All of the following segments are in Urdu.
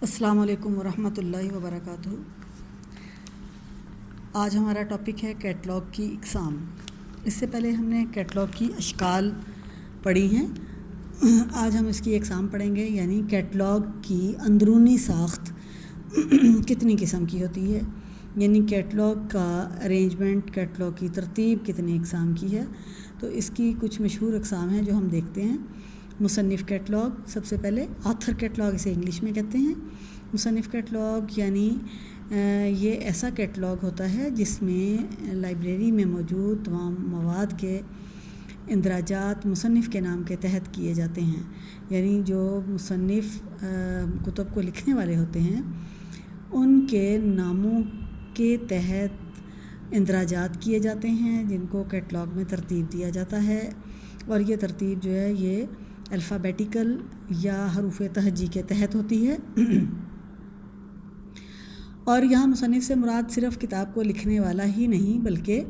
السلام علیکم ورحمۃ اللہ وبرکاتہ۔ آج ہمارا ٹاپک ہے کیٹلاگ کی اقسام۔ اس سے پہلے ہم نے کیٹلاگ کی اشکال پڑھی ہیں، آج ہم اس کی اقسام پڑھیں گے، یعنی کیٹلاگ کی اندرونی ساخت کتنی قسم کی ہوتی ہے، یعنی کیٹلاگ کا ارینجمنٹ، کیٹلاگ کی ترتیب کتنی اقسام کی ہے۔ تو اس کی کچھ مشہور اقسام ہیں جو ہم دیکھتے ہیں۔ مصنف کیٹلاگ، سب سے پہلے آتھر کیٹلاگ اسے انگلش میں کہتے ہیں۔ مصنف کیٹلاگ یعنی یہ ایسا کیٹلاگ ہوتا ہے جس میں لائبریری میں موجود تمام مواد کے اندراجات مصنف کے نام کے تحت کیے جاتے ہیں، یعنی جو مصنف کتب کو لکھنے والے ہوتے ہیں ان کے ناموں کے تحت اندراجات کیے جاتے ہیں، جن کو کیٹلاگ میں ترتیب دیا جاتا ہے، اور یہ ترتیب جو ہے یہ الفابیٹیکل یا حروف تہجی کے تحت ہوتی ہے۔ اور یہاں مصنف سے مراد صرف کتاب کو لکھنے والا ہی نہیں بلکہ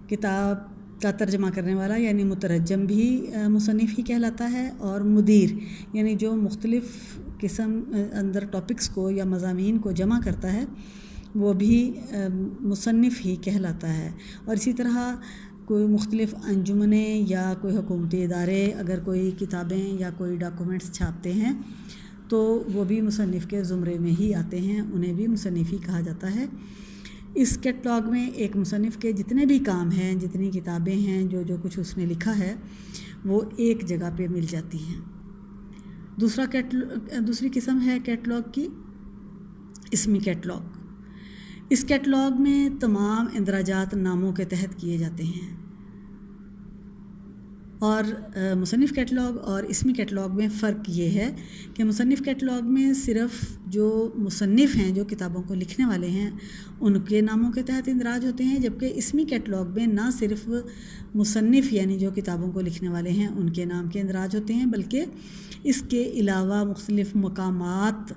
کتاب کا ترجمہ کرنے والا یعنی مترجم بھی مصنف ہی کہلاتا ہے، اور مدیر یعنی جو مختلف قسم اندر ٹاپکس کو یا مضامین کو جمع کرتا ہے وہ بھی مصنف ہی کہلاتا ہے۔ اور اسی طرح کوئی مختلف انجمنیں یا کوئی حکومتی ادارے اگر کوئی کتابیں یا کوئی ڈاکومنٹس چھاپتے ہیں تو وہ بھی مصنف کے زمرے میں ہی آتے ہیں، انہیں بھی مصنف ہی کہا جاتا ہے۔ اس کیٹلاگ میں ایک مصنف کے جتنے بھی کام ہیں، جتنی کتابیں ہیں، جو کچھ اس نے لکھا ہے وہ ایک جگہ پہ مل جاتی ہیں۔ دوسری قسم ہے کیٹلاگ کی اسمی کیٹلاگ۔ اس کیٹلاگ میں تمام اندراجات ناموں کے تحت کیے جاتے ہیں، اور مصنف کیٹلاگ اور اسمی کیٹلاگ میں فرق یہ ہے کہ مصنف کیٹلاگ میں صرف جو مصنف ہیں، جو کتابوں کو لکھنے والے ہیں، ان کے ناموں کے تحت اندراج ہوتے ہیں، جبکہ اسمی کیٹلاگ میں نہ صرف مصنف یعنی جو کتابوں کو لکھنے والے ہیں ان کے نام کے اندراج ہوتے ہیں بلکہ اس کے علاوہ مختلف مقامات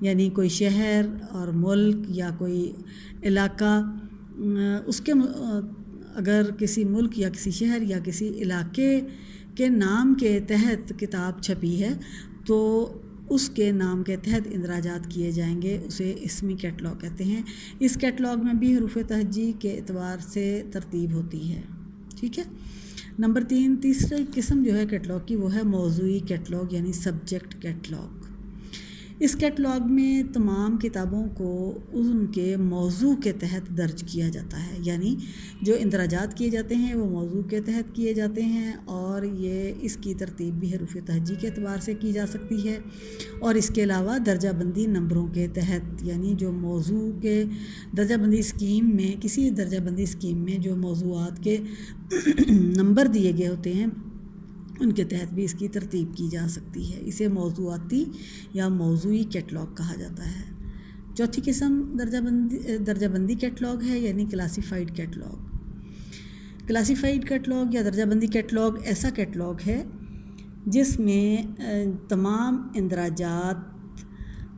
یعنی کوئی شہر اور ملک یا کوئی علاقہ، اس کے اگر کسی ملک یا کسی شہر یا کسی علاقے کے نام کے تحت کتاب چھپی ہے تو اس کے نام کے تحت اندراجات کیے جائیں گے، اسے اسمی کیٹلاگ کہتے ہیں۔ اس کیٹلاگ میں بھی حروف تہجی کے اعتبار سے ترتیب ہوتی ہے، ٹھیک ہے۔ نمبر 3، تیسری قسم جو ہے کیٹلاگ کی وہ ہے موضوعی کیٹلاگ یعنی سبجیکٹ کیٹلاگ۔ اس کیٹلاگ میں تمام کتابوں کو ان کے موضوع کے تحت درج کیا جاتا ہے، یعنی جو اندراجات کیے جاتے ہیں وہ موضوع کے تحت کیے جاتے ہیں، اور اس کی ترتیب بھی حروف تہجی کے اعتبار سے کی جا سکتی ہے، اور اس کے علاوہ درجہ بندی نمبروں کے تحت، یعنی جو موضوع کے درجہ بندی اسکیم میں، کسی درجہ بندی اسکیم میں جو موضوعات کے نمبر دیے گئے ہوتے ہیں ان کے تحت بھی اس کی ترتیب کی جا سکتی ہے۔ اسے موضوعاتی یا موضوعی کیٹلاگ کہا جاتا ہے۔ چوتھی قسم درجہ بندی کیٹلاگ ہے، یعنی کلاسیفائڈ کیٹلاگ۔ کلاسیفائڈ کیٹلاگ یا درجہ بندی کیٹلاگ ایسا کیٹلاگ ہے جس میں تمام اندراجات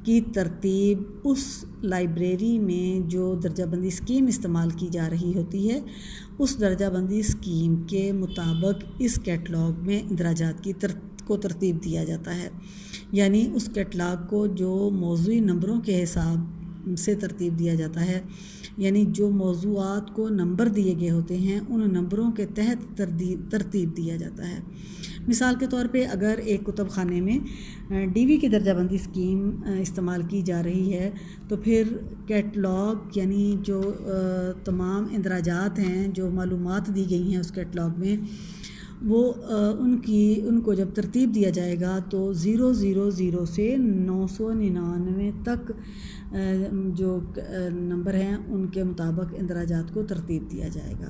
کی ترتیب اس لائبریری میں جو درجہ بندی اسکیم استعمال کی جا رہی ہوتی ہے اس درجہ بندی اسکیم کے مطابق اس کیٹلاگ میں اندراجات کو ترتیب دیا جاتا ہے، یعنی اس کیٹلاگ کو جو موضوعی نمبروں کے حساب سے ترتیب دیا جاتا ہے، یعنی جو موضوعات کو نمبر دیے گئے ہوتے ہیں ان نمبروں کے تحت ترتیب دیا جاتا ہے۔ مثال کے طور پہ اگر ایک کتب خانے میں ڈی وی کی درجہ بندی اسکیم استعمال کی جا رہی ہے تو پھر کیٹلاگ یعنی جو تمام اندراجات ہیں، جو معلومات دی گئی ہیں اس کیٹلاگ میں، وہ ان کو جب ترتیب دیا جائے گا تو 000 سے 999 تک جو نمبر ہیں ان کے مطابق اندراجات کو ترتیب دیا جائے گا۔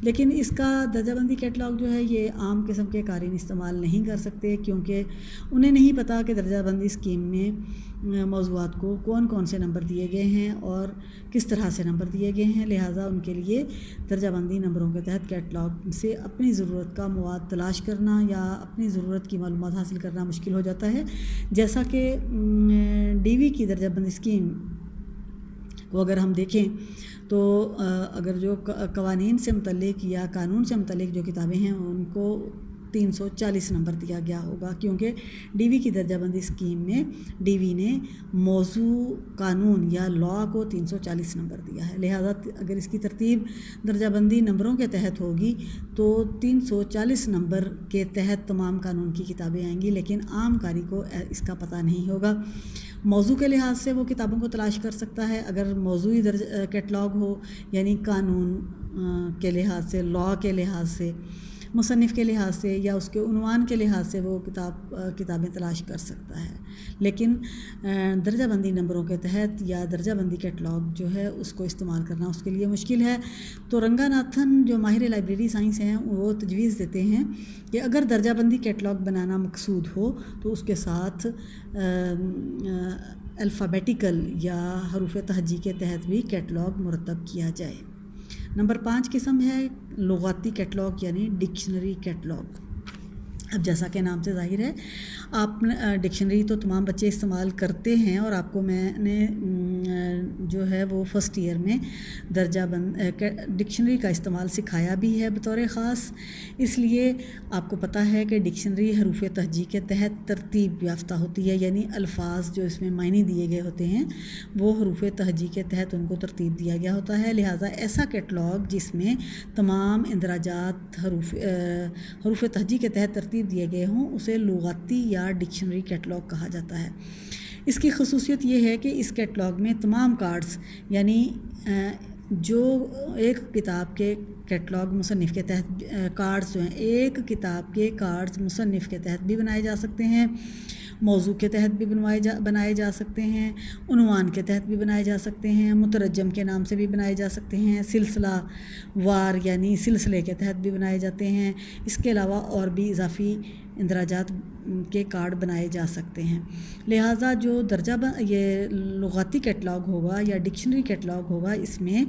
لیکن اس کا درجہ بندی کیٹلاگ جو ہے یہ عام قسم کے قارئین استعمال نہیں کر سکتے، کیونکہ انہیں نہیں پتہ کہ درجہ بندی اسکیم میں موضوعات کو کون کون سے نمبر دیے گئے ہیں اور کس طرح سے نمبر دیے گئے ہیں، لہٰذا ان کے لیے درجہ بندی نمبروں کے تحت کیٹلاگ سے اپنی ضرورت کا مواد تلاش کرنا یا اپنی ضرورت کی معلومات حاصل کرنا مشکل ہو جاتا ہے۔ جیسا کہ ڈی وی کی درجہ بندی اسکیم کو اگر ہم دیکھیں تو اگر جو قوانین سے متعلق یا قانون سے متعلق جو کتابیں ہیں ان کو 340 نمبر دیا گیا ہوگا، کیونکہ ڈی وی کی درجہ بندی اسکیم میں ڈی وی نے موضوع قانون یا لاء کو 340 نمبر دیا ہے، لہذا اگر اس کی ترتیب درجہ بندی نمبروں کے تحت ہوگی تو 340 نمبر کے تحت تمام قانون کی کتابیں آئیں گی، لیکن عام قاری کو اس کا پتہ نہیں ہوگا۔ موضوع کے لحاظ سے وہ کتابوں کو تلاش کر سکتا ہے، اگر موضوعی کیٹلاگ ہو یعنی قانون کے لحاظ سے، لاء کے لحاظ سے، مصنف کے لحاظ سے یا اس کے عنوان کے لحاظ سے وہ کتابیں تلاش کر سکتا ہے، لیکن درجہ بندی نمبروں کے تحت یا درجہ بندی کیٹلاگ جو ہے اس کو استعمال کرنا اس کے لیے مشکل ہے۔ تو رنگا ناتھن جو ماہر لائبریری سائنس ہیں وہ تجویز دیتے ہیں کہ اگر درجہ بندی کیٹلاگ بنانا مقصود ہو تو اس کے ساتھ الفابیٹیکل یا حروف تہجی کے تحت بھی کیٹلاگ مرتب کیا جائے۔ نمبر 5 قسم ہے لغاتی کیٹلاگ یعنی ڈکشنری کیٹلاگ۔ اب جیسا کہ نام سے ظاہر ہے، آپ ڈکشنری تو تمام بچے استعمال کرتے ہیں، اور آپ کو میں نے جو ہے وہ فرسٹ ایئر میں درجہ بند ڈکشنری کا استعمال سکھایا بھی ہے بطور خاص، اس لیے آپ کو پتہ ہے کہ ڈکشنری حروف تہجی کے تحت ترتیب یافتہ ہوتی ہے، یعنی الفاظ جو اس میں معنی دیے گئے ہوتے ہیں وہ حروف تہجی کے تحت ان کو ترتیب دیا گیا ہوتا ہے، لہٰذا ایسا کیٹلاگ جس میں تمام اندراجات حروف تہجی کے تحت ترتیب دیے گئے ہوں اسے لغاتی یا ڈکشنری کیٹلاگ کہا جاتا ہے۔ اس کی خصوصیت یہ ہے کہ اس کیٹلاگ میں تمام کارڈز یعنی جو ایک کتاب کے کیٹلاگ مصنف کے تحت کارڈز جو ہیں، ایک کتاب کے کارڈز مصنف کے تحت بھی بنائے جا سکتے ہیں، موضوع کے تحت بھی بنائے جا سکتے ہیں، عنوان کے تحت بھی بنائے جا سکتے ہیں، مترجم کے نام سے بھی بنائے جا سکتے ہیں، سلسلہ وار یعنی سلسلے کے تحت بھی بنائے جاتے ہیں، اس کے علاوہ اور بھی اضافی اندراجات کے کارڈ بنائے جا سکتے ہیں۔ لہٰذا جو یہ لغاتی کیٹلاگ ہوگا یا ڈکشنری کیٹلاگ ہوگا، اس میں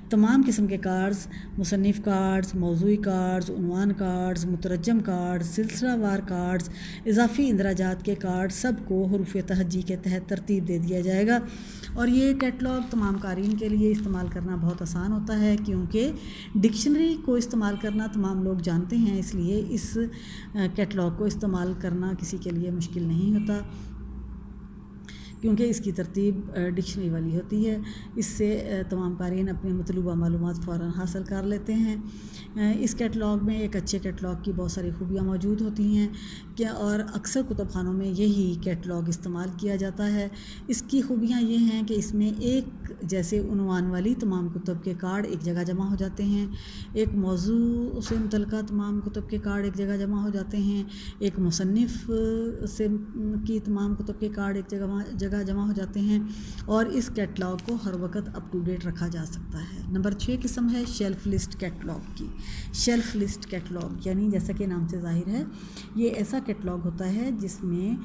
تمام قسم کے کارڈز، مصنف کارڈز، موضوعی کارڈز، عنوان کارڈز، مترجم کارڈز، سلسلہ وار کارڈز، اضافی اندراجات کے کارڈ سب کو حروف تہجی کے تحت ترتیب دے دیا جائے گا، اور یہ کیٹلاگ تمام قارئین کے لیے استعمال کرنا بہت آسان ہوتا ہے، کیونکہ ڈکشنری کو استعمال کرنا تمام لوگ جانتے ہیں، اس لیے اس کیٹلاگ کو استعمال کرنا کسی کے لیے مشکل نہیں ہوتا، کیونکہ اس کی ترتیب ڈکشنری والی ہوتی ہے۔ اس سے تمام قارئین اپنی مطلوبہ معلومات فوراً حاصل کر لیتے ہیں۔ اس کیٹلاگ میں ایک اچھے کیٹلاگ کی بہت ساری خوبیاں موجود ہوتی ہیں اور اکثر کتب خانوں میں یہی کیٹلاگ استعمال کیا جاتا ہے۔ اس کی خوبیاں یہ ہیں کہ اس میں ایک جیسے عنوان والی تمام کتب کے کارڈ ایک جگہ جمع ہو جاتے ہیں، ایک موضوع سے متعلقہ تمام کتب کے کارڈ ایک جگہ جمع ہو جاتے ہیں، ایک مصنف سے کی تمام کتب کے کارڈ ایک جگہ جمع ہو جاتے ہیں، اور اس کیٹلاگ کو ہر وقت اپ ٹو ڈیٹ رکھا جا سکتا ہے۔ نمبر 6 قسم ہے شیلف لسٹ کیٹلاگ کی۔ شیلف لسٹ کیٹلاگ یعنی جیسا کہ نام سے ظاہر ہے، یہ ایسا کیٹلاگ ہوتا ہے جس میں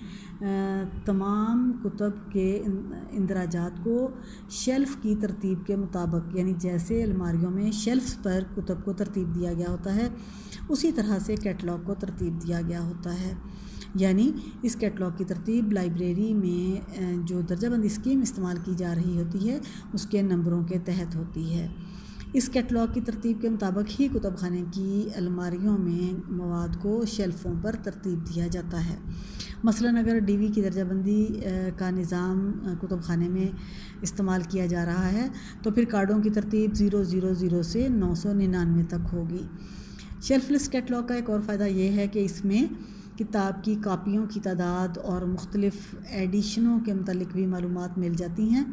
تمام کتب کے اندراجات کو شیلف کی ترتیب کے مطابق، یعنی جیسے الماریوں میں شیلفز پر کتب کو ترتیب دیا گیا ہوتا ہے اسی طرح سے کیٹلاگ کو ترتیب دیا گیا ہوتا ہے، یعنی اس کیٹلاگ کی ترتیب لائبریری میں جو درجہ بندی اسکیم استعمال کی جا رہی ہوتی ہے اس کے نمبروں کے تحت ہوتی ہے۔ اس کیٹلاگ کی ترتیب کے مطابق ہی کتب خانے کی الماریوں میں مواد کو شیلفوں پر ترتیب دیا جاتا ہے۔ مثلاً اگر ڈی وی کی درجہ بندی کا نظام کتب خانے میں استعمال کیا جا رہا ہے تو پھر کارڈوں کی ترتیب 000 سے 999 تک ہوگی۔ شیلف لسٹ کیٹلاگ کا ایک اور فائدہ یہ ہے کہ اس میں کتاب کی کاپیوں کی تعداد اور مختلف ایڈیشنوں کے متعلق بھی معلومات مل جاتی ہیں،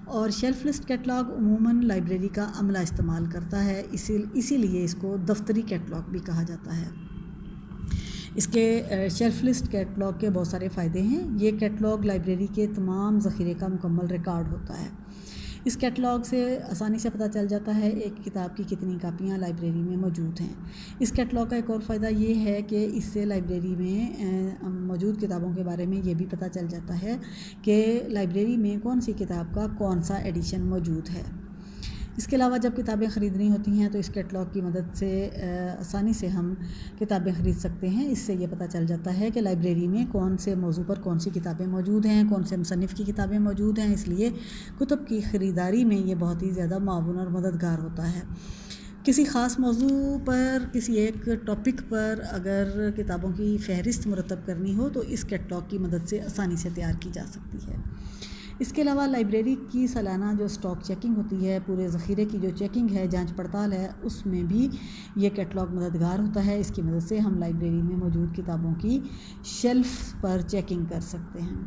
اور شیلف لسٹ کیٹلاگ عموماً لائبریری کا عملہ استعمال کرتا ہے، اسی لیے اس کو دفتری کیٹلاگ بھی کہا جاتا ہے۔ اس کے شیلف لسٹ کیٹلاگ کے بہت سارے فائدے ہیں۔ یہ کیٹلاگ لائبریری کے تمام ذخیرے کا مکمل ریکارڈ ہوتا ہے۔ اس کیٹلاگ سے آسانی سے پتہ چل جاتا ہے ایک کتاب کی کتنی کاپیاں لائبریری میں موجود ہیں۔ اس کیٹلاگ کا ایک اور فائدہ یہ ہے کہ اس سے لائبریری میں موجود کتابوں کے بارے میں یہ بھی پتہ چل جاتا ہے کہ لائبریری میں کون سی کتاب کا کون سا ایڈیشن موجود ہے۔ اس کے علاوہ جب کتابیں خریدنی ہوتی ہیں تو اس کیٹلاگ کی مدد سے آسانی سے ہم کتابیں خرید سکتے ہیں۔ اس سے یہ پتہ چل جاتا ہے کہ لائبریری میں کون سے موضوع پر کون سی کتابیں موجود ہیں، کون سے مصنف کی کتابیں موجود ہیں، اس لیے کتب کی خریداری میں یہ بہت ہی زیادہ معاون اور مددگار ہوتا ہے۔ کسی خاص موضوع پر کسی ایک ٹاپک پر اگر کتابوں کی فہرست مرتب کرنی ہو تو اس کیٹلاگ کی مدد سے آسانی سے تیار کی جا سکتی ہے۔ اس کے علاوہ لائبریری کی سالانہ جو اسٹاک چیکنگ ہوتی ہے، پورے ذخیرے کی جو چیکنگ ہے، جانچ پڑتال ہے، اس میں بھی یہ کیٹلاگ مددگار ہوتا ہے۔ اس کی مدد سے ہم لائبریری میں موجود کتابوں کی شیلف پر چیکنگ کر سکتے ہیں۔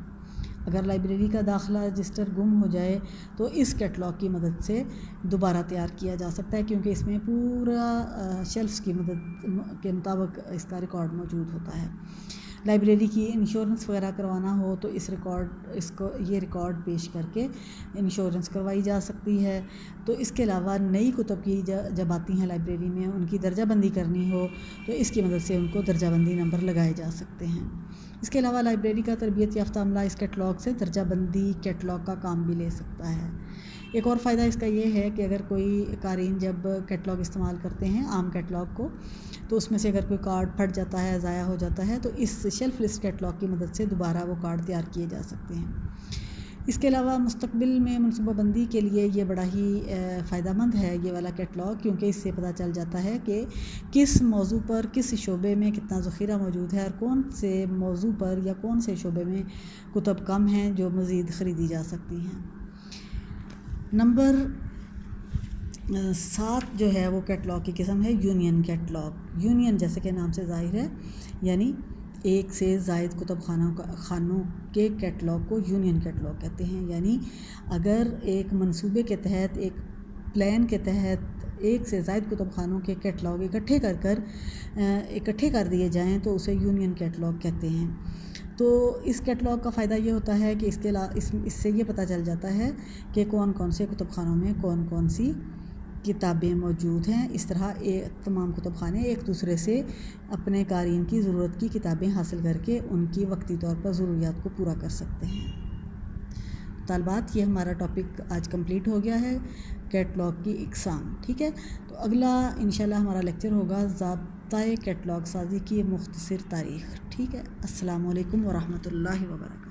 اگر لائبریری کا داخلہ رجسٹر گم ہو جائے تو اس کیٹلاگ کی مدد سے دوبارہ تیار کیا جا سکتا ہے، کیونکہ اس میں پورا شیلفز کی مدد کے مطابق اس کا ریکارڈ موجود ہوتا ہے۔ لائبریری کی انشورنس وغیرہ کروانا ہو تو یہ ریکارڈ پیش کر کے انشورنس کروائی جا سکتی ہے۔ تو اس کے علاوہ نئی کتب کی جب آتی ہیں لائبریری میں، ان کی درجہ بندی کرنی ہو تو اس کی مدد سے ان کو درجہ بندی نمبر لگائے جا سکتے ہیں۔ اس کے علاوہ لائبریری کا تربیت یافتہ عملہ اس کیٹلاگ سے درجہ بندی کیٹلاگ کا کام بھی لے سکتا ہے۔ ایک اور فائدہ اس کا یہ ہے کہ اگر کوئی قارئین جب کیٹلاگ استعمال کرتے ہیں عام کیٹلاگ کو، تو اس میں سے اگر کوئی کارڈ پھٹ جاتا ہے، ضائع ہو جاتا ہے، تو اس شیلف لسٹ کیٹلاگ کی مدد سے دوبارہ وہ کارڈ تیار کیے جا سکتے ہیں۔ اس کے علاوہ مستقبل میں منصوبہ بندی کے لیے یہ بڑا ہی فائدہ مند ہے یہ والا کیٹلاگ، کیونکہ اس سے پتہ چل جاتا ہے کہ کس موضوع پر کس شعبے میں کتنا ذخیرہ موجود ہے، اور کون سے موضوع پر یا کون سے شعبے میں کتب کم ہیں جو مزید خریدی جا سکتی ہیں۔ نمبر 7 جو ہے وہ کیٹلاگ کی قسم ہے یونین کیٹلاگ۔ یونین جیسے کہ نام سے ظاہر ہے، یعنی ایک سے زائد کتب خانوں کے کیٹلاگ کو یونین کیٹلاگ کہتے ہیں۔ یعنی اگر ایک منصوبے کے تحت، ایک پلان کے تحت ایک سے زائد کتب خانوں کے کیٹلاگ اکٹھے کر دیے جائیں تو اسے یونین کیٹلاگ کہتے ہیں۔ تو اس کیٹلاگ کا فائدہ یہ ہوتا ہے کہ اس سے یہ پتہ چل جاتا ہے کہ کون کون سے کتب خانوں میں کون کون سی کتابیں موجود ہیں۔ اس طرح تمام کتب خانے ایک دوسرے سے اپنے قارئین کی ضرورت کی کتابیں حاصل کر کے ان کی وقتی طور پر ضروریات کو پورا کر سکتے ہیں۔ طالبات، یہ ہمارا ٹاپک آج کمپلیٹ ہو گیا ہے، کیٹلاگ کی اقسام، ٹھیک ہے۔ تو اگلا انشاءاللہ ہمارا لیکچر ہوگا ضابطۂ کیٹلاگ سازی کی مختصر تاریخ، ٹھیک ہے۔ السلام علیکم ورحمۃ اللہ وبرکاتہ۔